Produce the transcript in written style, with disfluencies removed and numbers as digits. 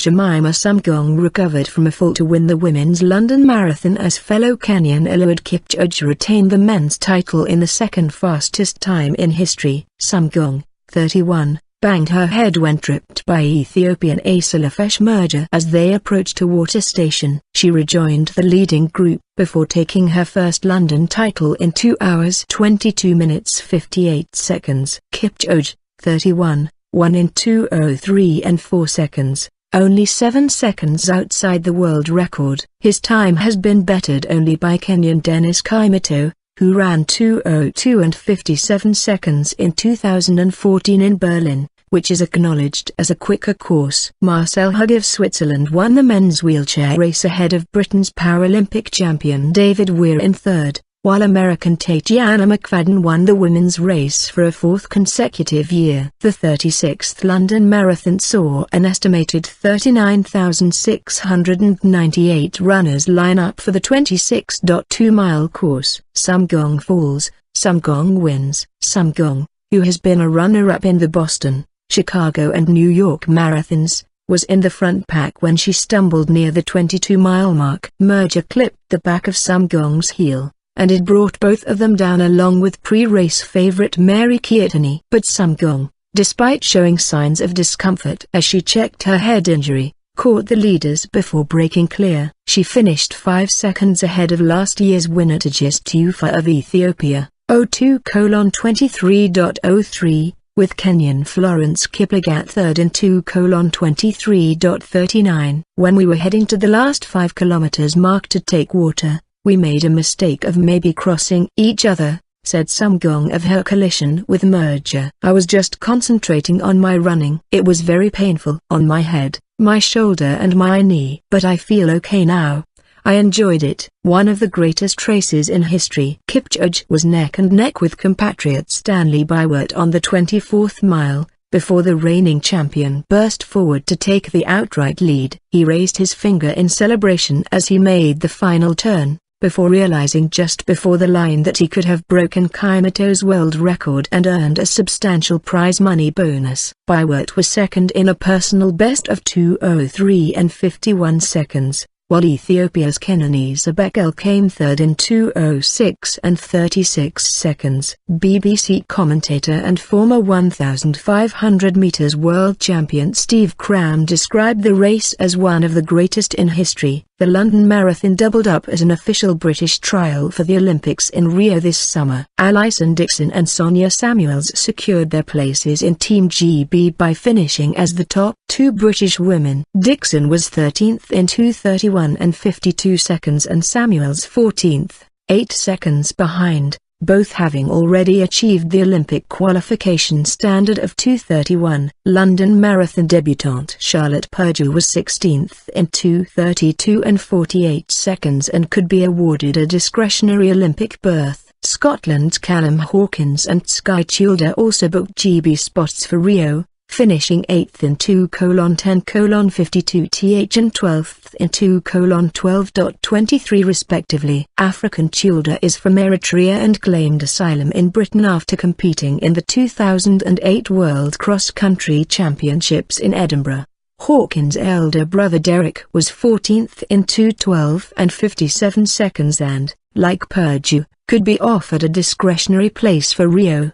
Jemima Sumgong recovered from a fall to win the women's London Marathon as fellow Kenyan Eliud Kipchoge retained the men's title in the second fastest time in history. Sumgong, 31, banged her head when tripped by Ethiopian Aselefech Mergia as they approached a water station. She rejoined the leading group before taking her first London title in 2 hours 22 minutes 58 seconds. Kipchoge, 31, won in 2:03 and 4 seconds, only 7 seconds outside the world record. His time has been bettered only by Kenyan Dennis Kimetto, who ran 2:02 and 57 seconds in 2014 in Berlin, which is acknowledged as a quicker course. Marcel Hug of Switzerland won the men's wheelchair race ahead of Britain's Paralympic champion David Weir in third, while American Tatyana McFadden won the women's race for a fourth consecutive year. The 36th London Marathon saw an estimated 39,698 runners line up for the 26.2-mile course. Sumgong falls, Sumgong wins. Sumgong, who has been a runner-up in the Boston, Chicago and New York marathons, was in the front pack when she stumbled near the 22-mile mark. Mergia clipped the back of Sumgong's heel, and it brought both of them down along with pre-race favorite Mary Keitany. But Sumgong, despite showing signs of discomfort as she checked her head injury, caught the leaders before breaking clear. She finished 5 seconds ahead of last year's winner Tigist Tufa of Ethiopia, 02:23.03, with Kenyan Florence Kiplagat third in 2:23.39. When we were heading to the last 5 kilometers mark to take water, we made a mistake of maybe crossing each other, said Sumgong of her collision with Mergia. I was just concentrating on my running. It was very painful on my head, my shoulder and my knee. But I feel okay now. I enjoyed it. One of the greatest races in history. Kipchoge was neck and neck with compatriot Stanley Biwott on the 24th mile, before the reigning champion burst forward to take the outright lead. He raised his finger in celebration as he made the final turn, before realizing just before the line that he could have broken Kimetto's world record and earned a substantial prize money bonus. Biwott was second in a personal best of 2:03 and 51 seconds, while Ethiopia's Kenyan Aselefech came third in 2:06 and 36 seconds. BBC commentator and former 1,500 meters world champion Steve Cram described the race as one of the greatest in history. The London Marathon doubled up as an official British trial for the Olympics in Rio this summer. Alison Dixon and Sonia Samuels secured their places in Team GB by finishing as the top 2 British women. Dixon was 13th in 2:31 and 52 seconds and Samuels 14th, 8 seconds behind, both having already achieved the Olympic qualification standard of 2:31. London Marathon debutante Charlotte Purdue was 16th in 2:32 and 48 seconds and could be awarded a discretionary Olympic berth. Scotland's Callum Hawkins and Skye Childer also booked GB spots for Rio, finishing 8th in 2:10:52 and 12th in 2:12.23 respectively. African Childer is from Eritrea and claimed asylum in Britain after competing in the 2008 World Cross Country Championships in Edinburgh. Hawkins' elder brother Derek was 14th in 2:12 and 57 seconds and, like Purdue, could be offered a discretionary place for Rio.